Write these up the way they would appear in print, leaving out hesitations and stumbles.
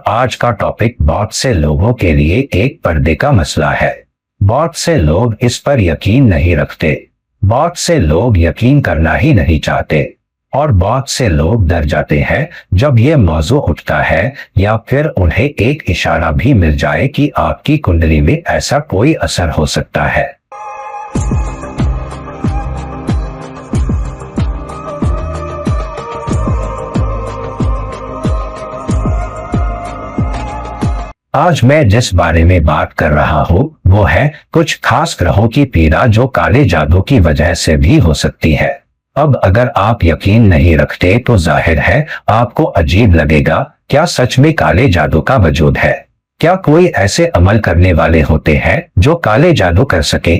आज का टॉपिक बहुत से लोगों के लिए एक पर्दे का मसला है। बहुत से लोग इस पर यकीन नहीं रखते, बहुत से लोग यकीन करना ही नहीं चाहते और बहुत से लोग डर जाते हैं जब ये मौजू उठता है या फिर उन्हें एक इशारा भी मिल जाए कि आपकी कुंडली में ऐसा कोई असर हो सकता है। आज मैं जिस बारे में बात कर रहा हूँ वो है कुछ खास ग्रहों की पीड़ा जो काले जादू की वजह से भी हो सकती है। अब अगर आप यकीन नहीं रखते तो जाहिर है आपको अजीब लगेगा, क्या सच में काले जादू का वजूद है? क्या कोई ऐसे अमल करने वाले होते हैं जो काले जादू कर सके?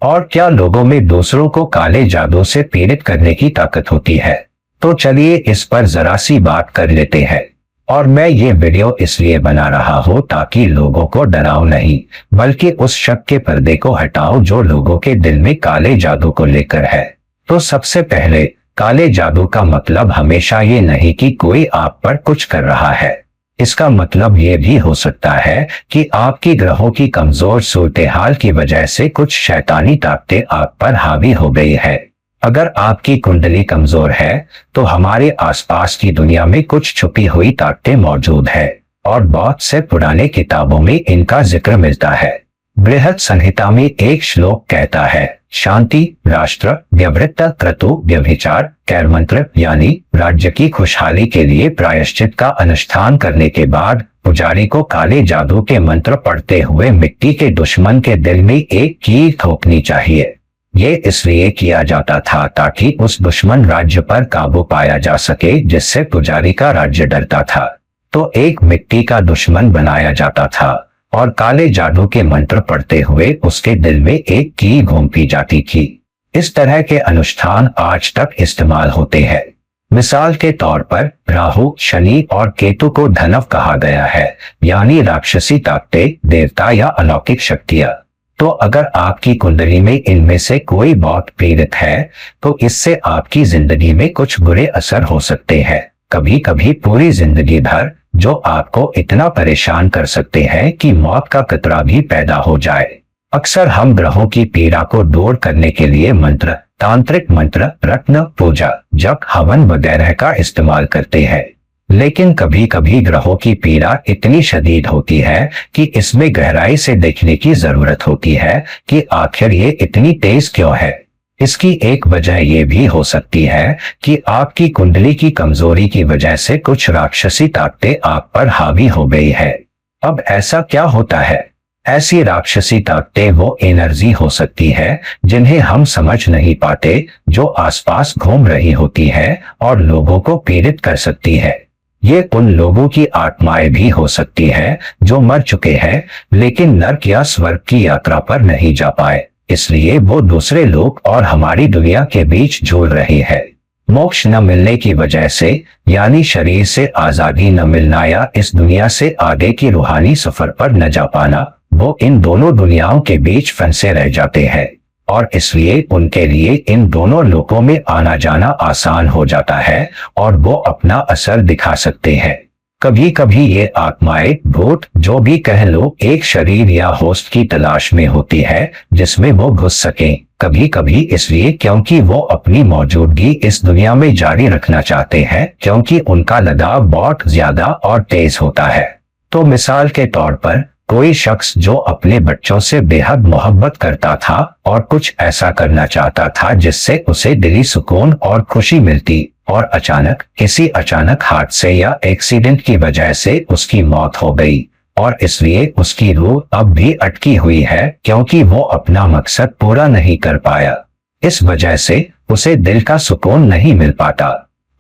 और क्या लोगों में दूसरों को काले जादू से पीड़ित करने की ताकत होती है? तो चलिए इस पर जरा सी बात कर लेते हैं। और मैं ये वीडियो इसलिए बना रहा हूँ ताकि लोगों को डराओ नहीं, बल्कि उस शक के पर्दे को हटाओ जो लोगों के दिल में काले जादू को लेकर है। तो सबसे पहले, काले जादू का मतलब हमेशा ये नहीं कि कोई आप पर कुछ कर रहा है। इसका मतलब ये भी हो सकता है कि आपकी ग्रहों की कमजोर सूरत-ए-हाल की वजह से कुछ शैतानी ताकतें आप पर हावी हो गई है। अगर आपकी कुंडली कमजोर है तो हमारे आसपास की दुनिया में कुछ छुपी हुई ताकतें मौजूद है और बहुत से पुराने किताबों में इनका जिक्र मिलता है। बृहद संहिता में एक श्लोक कहता है, शांति, राष्ट्र, व्यवृत्त, क्रतु, व्यभिचार, कैरमंत्र यानी राज्य की खुशहाली के लिए प्रायश्चित का अनुष्ठान करने के बाद पुजारी को काले जादू के मंत्र पढ़ते हुए मिट्टी के दुश्मन के दिल में एक कील ठोकनी चाहिए। ये इसलिए किया जाता था ताकि उस दुश्मन राज्य पर काबू पाया जा सके जिससे पुजारी का राज्य डरता था। तो एक मिट्टी का दुश्मन बनाया जाता था और काले जादू के मंत्र पढ़ते हुए उसके दिल में एक कील घूमती जाती थी। इस तरह के अनुष्ठान आज तक इस्तेमाल होते हैं। मिसाल के तौर पर राहु, शनि और केतु को धनव कहा गया है, यानी राक्षसी ताकतें, देवता या अलौकिक शक्तियां। तो अगर आपकी कुंडली में इनमें से कोई बहुत पीड़ित है तो इससे आपकी जिंदगी में कुछ बुरे असर हो सकते हैं, कभी कभी पूरी जिंदगी भर, जो आपको इतना परेशान कर सकते हैं कि मौत का खतरा भी पैदा हो जाए। अक्सर हम ग्रहों की पीड़ा को दूर करने के लिए मंत्र, तांत्रिक मंत्र, रत्न पूजा, जप, हवन वगैरह का इस्तेमाल करते हैं, लेकिन कभी कभी ग्रहों की पीड़ा इतनी शदीद होती है कि इसमें गहराई से देखने की जरूरत होती है कि आखिर ये इतनी तेज क्यों है। इसकी एक वजह ये भी हो सकती है कि आपकी कुंडली की कमजोरी की वजह से कुछ राक्षसी ताकतें आप पर हावी हो गई है। अब ऐसा क्या होता है? ऐसी राक्षसी ताकतें वो एनर्जी हो सकती है जिन्हें हम समझ नहीं पाते, जो आसपास घूम रही होती है और लोगों को पीड़ित कर सकती है। ये उन लोगों की आत्माएं भी हो सकती है जो मर चुके हैं लेकिन नर्क या स्वर्ग की यात्रा पर नहीं जा पाए, इसलिए वो दूसरे लोग और हमारी दुनिया के बीच झूल रही है। मोक्ष न मिलने की वजह से, यानी शरीर से आजादी न मिलना या इस दुनिया से आगे की रूहानी सफर पर न जा पाना, वो इन दोनों दुनियाओं के बीच फंसे रह जाते हैं और इसलिए उनके लिए इन दोनों लोकों में आना जाना आसान हो जाता है और वो अपना असर दिखा सकते हैं। कभी कभी ये आत्माएं, भूत जो भी कह लो, एक शरीर या होस्ट की तलाश में होती है जिसमें वो घुस सकें, कभी कभी इसलिए क्योंकि वो अपनी मौजूदगी इस दुनिया में जारी रखना चाहते हैं, क्योंकि उनका लगाव बहुत ज्यादा और तेज होता है। तो मिसाल के तौर पर कोई शख्स जो अपने बच्चों से बेहद मोहब्बत करता था और कुछ ऐसा करना चाहता था जिससे उसे दिली सुकून और खुशी मिलती, और अचानक किसी अचानक हादसे या एक्सीडेंट की वजह से उसकी मौत हो गई और इसलिए उसकी रूह अब भी अटकी हुई है क्योंकि वो अपना मकसद पूरा नहीं कर पाया। इस वजह से उसे दिल का सुकून नहीं मिल पाता।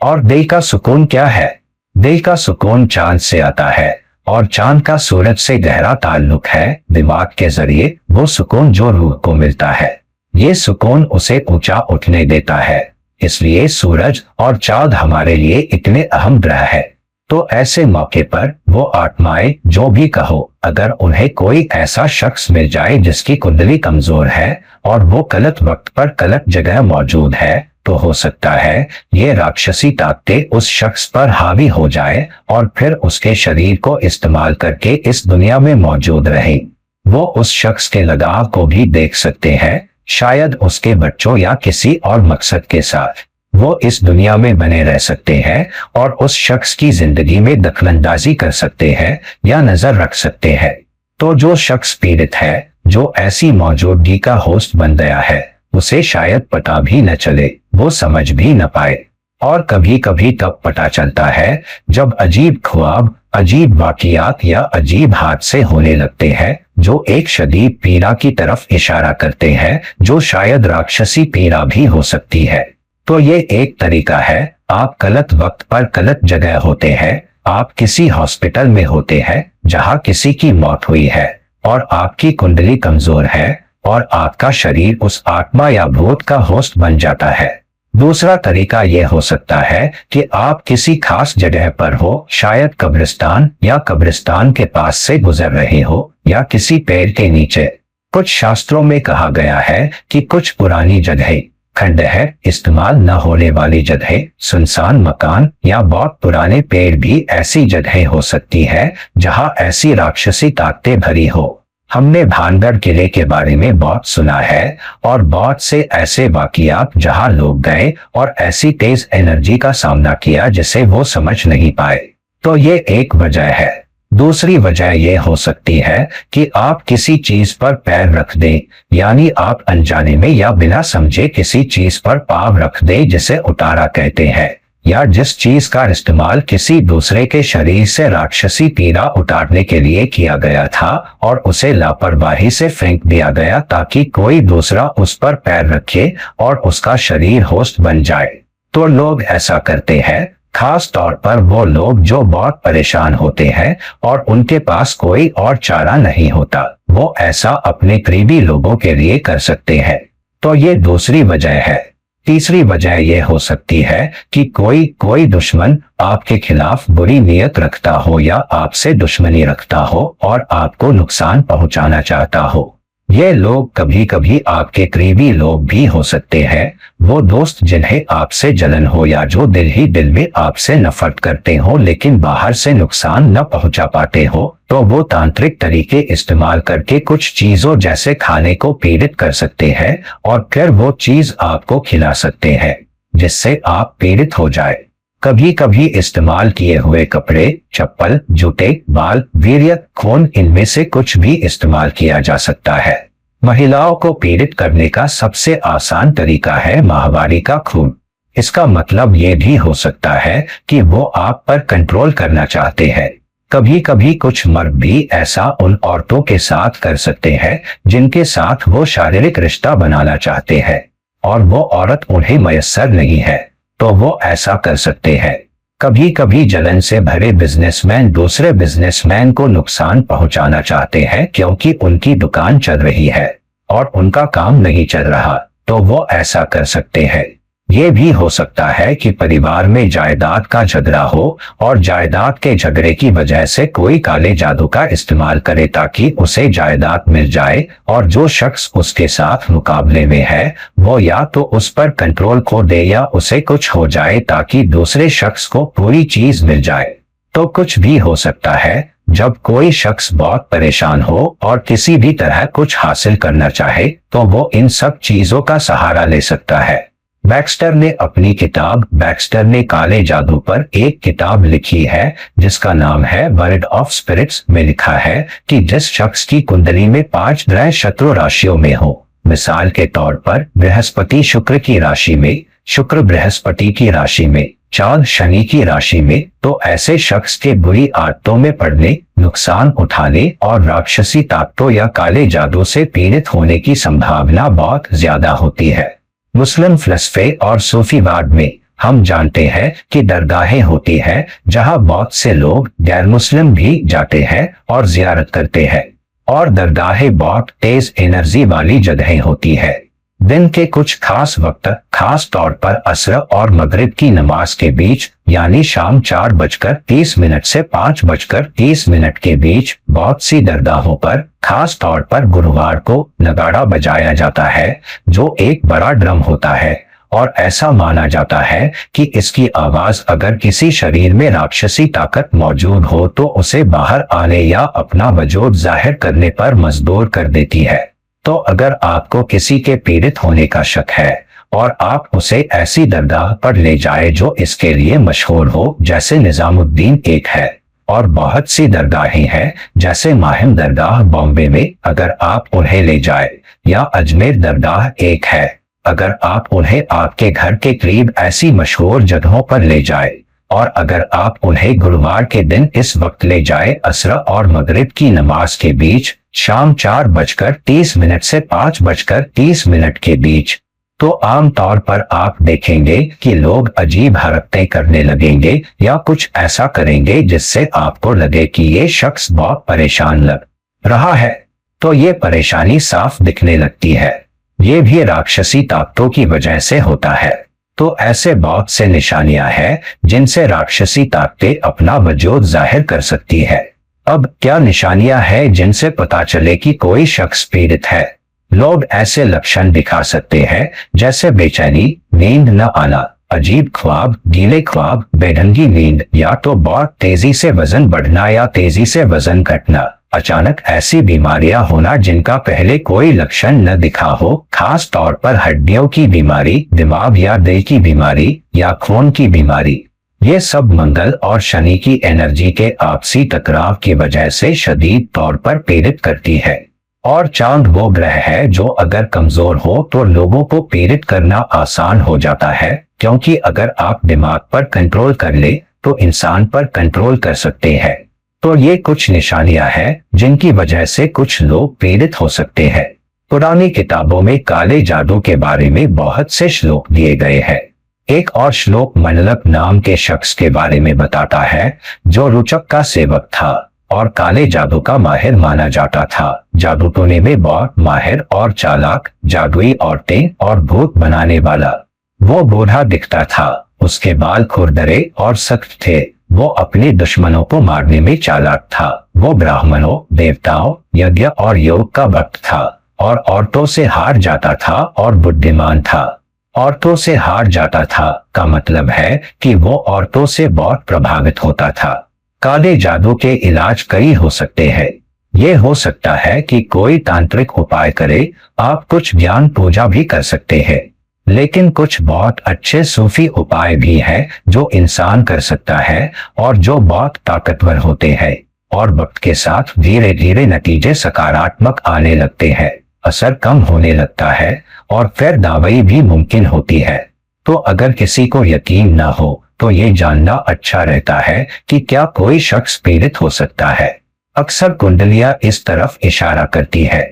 और दिल का सुकून क्या है? दिल का सुकून चांद से आता है और चांद का सूरज से गहरा ताल्लुक है। दिमाग के जरिए वो सुकून जो रूह को मिलता है, ये सुकून उसे ऊंचा उठने देता है। इसलिए सूरज और चांद हमारे लिए इतने अहम ग्रह है। तो ऐसे मौके पर वो आत्माएं जो भी कहो, अगर उन्हें कोई ऐसा शख्स मिल जाए जिसकी कुंडली कमजोर है और वो गलत वक्त पर गलत जगह मौजूद है, तो हो सकता है ये राक्षसी ताकतें उस शख्स पर हावी हो जाए और फिर उसके शरीर को इस्तेमाल करके इस दुनिया में मौजूद रहे। वो उस शख्स के लगाव को भी देख सकते हैं, शायद उसके बच्चों या किसी और मकसद के साथ वो इस दुनिया में बने रह सकते हैं और उस शख्स की जिंदगी में दखलंदाजी कर सकते हैं या नजर रख सकते हैं। तो जो शख्स पीड़ित है, जो ऐसी मौजूदगी का होस्ट बन गया है, उसे शायद पता भी न चले, वो समझ भी न पाए। और कभी कभी तब पता चलता है जब अजीब ख्वाब, अजीब वाकियात या अजीब हादसे होने लगते हैं जो एक शदीद पीड़ा की तरफ इशारा करते हैं, जो शायद राक्षसी पीड़ा भी हो सकती है। तो ये एक तरीका है, आप गलत वक्त पर गलत जगह होते हैं, आप किसी हॉस्पिटल में होते हैं जहां किसी की मौत हुई है और आपकी कुंडली कमजोर है और आपका शरीर उस आत्मा या भूत का होस्ट बन जाता है। दूसरा तरीका यह हो सकता है कि आप किसी खास जगह पर हो, शायद कब्रिस्तान या कब्रिस्तान के पास से गुजर रहे हो या किसी पेड़ के नीचे। कुछ शास्त्रों में कहा गया है कि कुछ पुरानी जगहें, खंडहर, इस्तेमाल न होने वाली जगह, सुनसान मकान या बहुत पुराने पेड़ भी ऐसी जगह हो सकती है जहां ऐसी राक्षसी ताकतें भरी हो। हमने भानगढ़ किले के बारे में बहुत सुना है और बहुत से ऐसे वाकियात जहां लोग गए और ऐसी तेज एनर्जी का सामना किया जिसे वो समझ नहीं पाए। तो ये एक वजह है। दूसरी वजह यह हो सकती है कि आप किसी चीज पर पैर रख दें, यानी आप अनजाने में या बिना समझे किसी चीज पर पाँव रख दें जिसे उतारा कहते हैं, या जिस चीज का इस्तेमाल किसी दूसरे के शरीर से राक्षसी पीड़ा उतारने के लिए किया गया था और उसे लापरवाही से फेंक दिया गया ताकि कोई दूसरा उस पर पैर रखे और उसका शरीर होस्ट बन जाए। तो लोग ऐसा करते हैं, खास तौर पर वो लोग जो बहुत परेशान होते हैं और उनके पास कोई और चारा नहीं होता, वो ऐसा अपने करीबी लोगों के लिए कर सकते हैं। तो ये दूसरी वजह है। तीसरी वजह यह हो सकती है कि कोई दुश्मन आपके खिलाफ बुरी नीयत रखता हो या आपसे दुश्मनी रखता हो और आपको नुकसान पहुंचाना चाहता हो। ये लोग कभी कभी आपके करीबी लोग भी हो सकते हैं, वो दोस्त जिन्हें आपसे जलन हो या जो दिल ही दिल में आपसे नफरत करते हो लेकिन बाहर से नुकसान न पहुंचा पाते हो। तो वो तांत्रिक तरीके इस्तेमाल करके कुछ चीजों जैसे खाने को पीड़ित कर सकते हैं और फिर वो चीज आपको खिला सकते हैं जिससे आप पीड़ित हो जाए। कभी कभी इस्तेमाल किए हुए कपड़े, चप्पल, जूते, बाल, वीर्य, खून, इनमें से कुछ भी इस्तेमाल किया जा सकता है। महिलाओं को पीड़ित करने का सबसे आसान तरीका है माहवारी का खून। इसका मतलब ये भी हो सकता है कि वो आप पर कंट्रोल करना चाहते हैं। कभी कभी कुछ मर्द भी ऐसा उन औरतों के साथ कर सकते हैं जिनके साथ वो शारीरिक रिश्ता बनाना चाहते हैं और वो औरत उन्हें मयस्सर नहीं है, तो वो ऐसा कर सकते हैं। कभी कभी जलन से भरे बिजनेसमैन दूसरे बिजनेसमैन को नुकसान पहुंचाना चाहते हैं क्योंकि उनकी दुकान चल रही है और उनका काम नहीं चल रहा, तो वो ऐसा कर सकते हैं। ये भी हो सकता है कि परिवार में जायदाद का झगड़ा हो और जायदाद के झगड़े की वजह से कोई काले जादू का इस्तेमाल करे ताकि उसे जायदाद मिल जाए और जो शख्स उसके साथ मुकाबले में है वो या तो उस पर कंट्रोल खो दे या उसे कुछ हो जाए ताकि दूसरे शख्स को पूरी चीज मिल जाए। तो कुछ भी हो सकता है जब कोई शख्स बहुत परेशान हो और किसी भी तरह कुछ हासिल करना चाहे तो वो इन सब चीजों का सहारा ले सकता है। बैक्स्टर ने अपनी किताब बैक्स्टर ने काले जादू पर एक किताब लिखी है जिसका नाम है वर्ल्ड ऑफ स्पिरिट्स में लिखा है कि जिस शख्स की कुंडली में 5 ग्रह शत्रु राशियों में हो, मिसाल के तौर पर बृहस्पति शुक्र की राशि में, शुक्र बृहस्पति की राशि में, चांद शनि की राशि में, तो ऐसे शख्स के बुरी आदतों में पड़ने, नुकसान उठाने और राक्षसी ताकतों या काले जादू से पीड़ित होने की संभावना बहुत ज्यादा होती है। मुस्लिम फ़लसफ़े और सूफीवाद में हम जानते हैं कि दरगाहें होती हैं जहां बहुत से लोग गैर मुस्लिम भी जाते हैं और जियारत करते हैं, और दरगाहें बहुत तेज एनर्जी वाली जगहें होती है। दिन के कुछ खास वक्त, खास तौर पर असर और मगरिब की नमाज के बीच, यानी शाम 4:30 से 5:30 के बीच बहुत सी दरगाहों पर, खास तौर पर गुरुवार को नगाड़ा बजाया जाता है, जो एक बड़ा ड्रम होता है, और ऐसा माना जाता है कि इसकी आवाज अगर किसी शरीर में राक्षसी ताकत मौजूद हो तो उसे बाहर आने या अपना वजूद जाहिर करने पर मजबूर कर देती है। तो अगर आपको किसी के पीड़ित होने का शक है और आप उसे ऐसी दरगाह पर ले जाए जो इसके लिए मशहूर हो, जैसे निजामुद्दीन एक है और बहुत सी दरगाहें हैं जैसे माहिम दरगाह बॉम्बे में, अगर आप उन्हें ले जाए, या अजमेर दरगाह एक है, अगर आप उन्हें आपके घर के करीब ऐसी मशहूर जगहों पर ले जाए, और अगर आप उन्हें गुरुवार के दिन इस वक्त ले जाए असर और मगरिब की नमाज के बीच, शाम 4:30 से 5:30 के बीच, तो आम तौर पर आप देखेंगे कि लोग अजीब हरकतें करने लगेंगे या कुछ ऐसा करेंगे जिससे आपको लगे कि ये शख्स बहुत परेशान लग रहा है। तो ये परेशानी साफ दिखने लगती है। ये भी राक्षसी ताकतों की वजह से होता है। तो ऐसे बहुत से निशानियां हैं जिनसे राक्षसी ताकतें अपना वजूद जाहिर कर सकती है। अब क्या निशानियां हैं जिनसे पता चले कि कोई शख्स पीड़ित है? लोग ऐसे लक्षण दिखा सकते हैं जैसे बेचैनी, नींद न आना, अजीब ख्वाब, गीले ख्वाब, बेढंगी नींद, या तो बहुत तेजी से वजन बढ़ना या तेजी से वजन घटना, अचानक ऐसी बीमारियां होना जिनका पहले कोई लक्षण न दिखा हो, खास तौर पर हड्डियों की बीमारी, दिमाग या दिल की बीमारी या खून की बीमारी। ये सब मंगल और शनि की एनर्जी के आपसी टकराव की वजह से शदीद तौर पर पीड़ित करती है। और चांद वो ग्रह है जो अगर कमजोर हो तो लोगों को पीड़ित करना आसान हो जाता है, क्योंकि अगर आप दिमाग पर कंट्रोल कर ले तो इंसान पर कंट्रोल कर सकते हैं। तो ये कुछ निशानियां हैं जिनकी वजह से कुछ लोग पीड़ित हो सकते हैं। पुरानी किताबों में काले जादू के बारे में बहुत से श्लोक दिए गए हैं। एक और श्लोक मंडलक नाम के शख्स के बारे में बताता है जो रुचक का सेवक था और काले जादू का माहिर माना जाता था। जादू टोने में बहुत माहिर और चालाक, जादुई औरतें और भूत बनाने वाला। वो बूढ़ा दिखता था, उसके बाल खुरदरे और सख्त थे, वो अपने दुश्मनों को मारने में चालाक था। वो ब्राह्मणों, देवताओं, यज्ञ और योग का भक्त था और औरतों से हार जाता था और बुद्धिमान था। औरतों से हार जाता था का मतलब है कि वो औरतों से बहुत प्रभावित होता था। काले जादू के इलाज कई हो सकते हैं। ये हो सकता है कि कोई तांत्रिक उपाय करे, आप कुछ ज्ञान पूजा भी कर सकते हैं, लेकिन कुछ बहुत अच्छे सूफी उपाय भी हैं जो इंसान कर सकता है और जो बहुत ताकतवर होते हैं, और वक्त के साथ धीरे धीरे नतीजे सकारात्मक आने लगते हैं, असर कम होने लगता है और फिर दवाई भी मुमकिन होती है। तो अगर किसी को यकीन ना हो तो ये जानना अच्छा रहता है कि क्या कोई शख्स पीड़ित हो सकता है। अक्सर कुंडलियां इस तरफ इशारा करती है।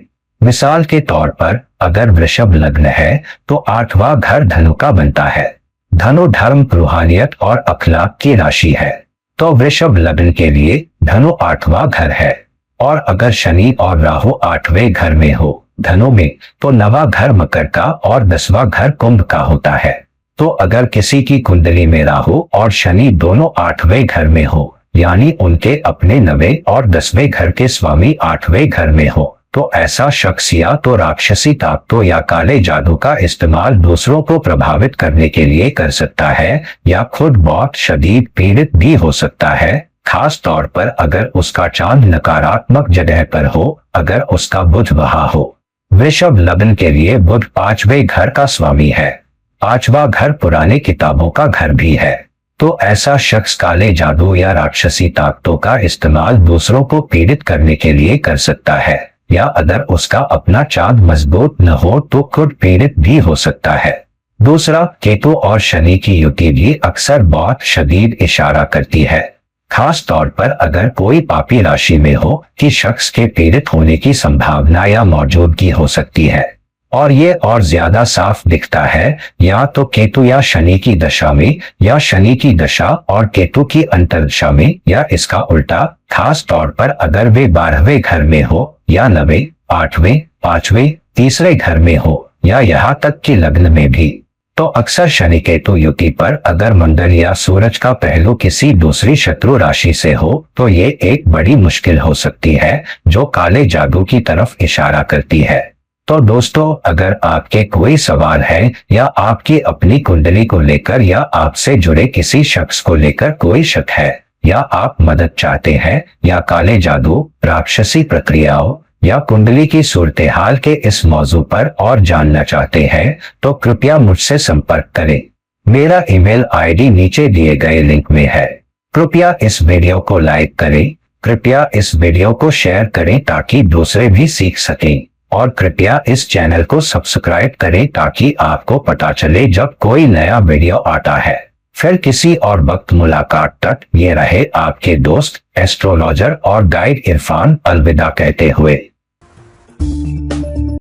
मिसाल के तौर पर अगर वृषभ लग्न है तो 8वां घर धनु का बनता है। धनु धर्म, रूहानियत और अखलाक की राशि है, तो वृषभ लग्न के लिए धनु 8वां घर है। और अगर शनि और राहु 8वें घर में हो धनु में, तो 9वां घर मकर का और 10वां घर कुंभ का होता है। तो अगर किसी की कुंडली में राहु और शनि दोनों 8वें घर में हो, यानी उनके अपने 9वें और 10वें घर के स्वामी 8वें घर में हो, तो ऐसा शख्स या तो राक्षसी ताकतों या काले जादू का इस्तेमाल दूसरों को प्रभावित करने के लिए कर सकता है, या खुद बहुत शदीद पीड़ित भी हो सकता है, खास तौर पर अगर उसका चांद नकारात्मक जगह पर हो, अगर उसका बुध वहां हो। वृषभ लग्न के लिए बुध 5वें घर का स्वामी है। 5वां घर पुराने किताबों का घर भी है। तो ऐसा शख्स काले जादू या राक्षसी ताकतों का इस्तेमाल दूसरों को पीड़ित करने के लिए कर सकता है, या अगर उसका अपना चांद मजबूत न हो तो खुद पीड़ित भी हो सकता है। दूसरा, केतु और शनि की युति भी अक्सर बहुत शदीद इशारा करती है, खास तौर पर अगर कोई पापी राशि में हो कि शख्स के पीड़ित होने की संभावना या मौजूदगी हो सकती है। और ये और ज्यादा साफ दिखता है या तो केतु या शनि की दशा में, या शनि की दशा और केतु की अंतर्दशा में, या इसका उल्टा, खास तौर पर अगर वे 12वें घर में हो, या 9वें, 8वें, 5वें, तीसरे घर में हो या यहाँ तक कि लग्न में भी, तो अक्सर शनि केतु युति पर अगर मंगल या सूरज का पहलू किसी दूसरी शत्रु राशि से हो तो ये एक बड़ी मुश्किल हो सकती है जो काले जादू की तरफ इशारा करती है। तो दोस्तों, अगर आपके कोई सवाल है या आपकी अपनी कुंडली को लेकर या आपसे जुड़े किसी शख्स को लेकर कोई शक है या आप मदद चाहते हैं या काले जादू, राक्षसी प्रक्रियाओं या कुंडली की सूरत हाल के इस मौजू पर और जानना चाहते हैं तो कृपया मुझसे संपर्क करें। मेरा ईमेल आईडी नीचे दिए गए लिंक में है। कृपया इस वीडियो को लाइक करें, कृपया इस वीडियो को शेयर करें ताकि दूसरे भी सीख सकें, और कृपया इस चैनल को सब्सक्राइब करें ताकि आपको पता चले जब कोई नया वीडियो आता है। फिर किसी और वक्त मुलाकात तक ये रहे आपके दोस्त एस्ट्रोलॉजर और गाइड इरफान, अलविदा कहते हुए।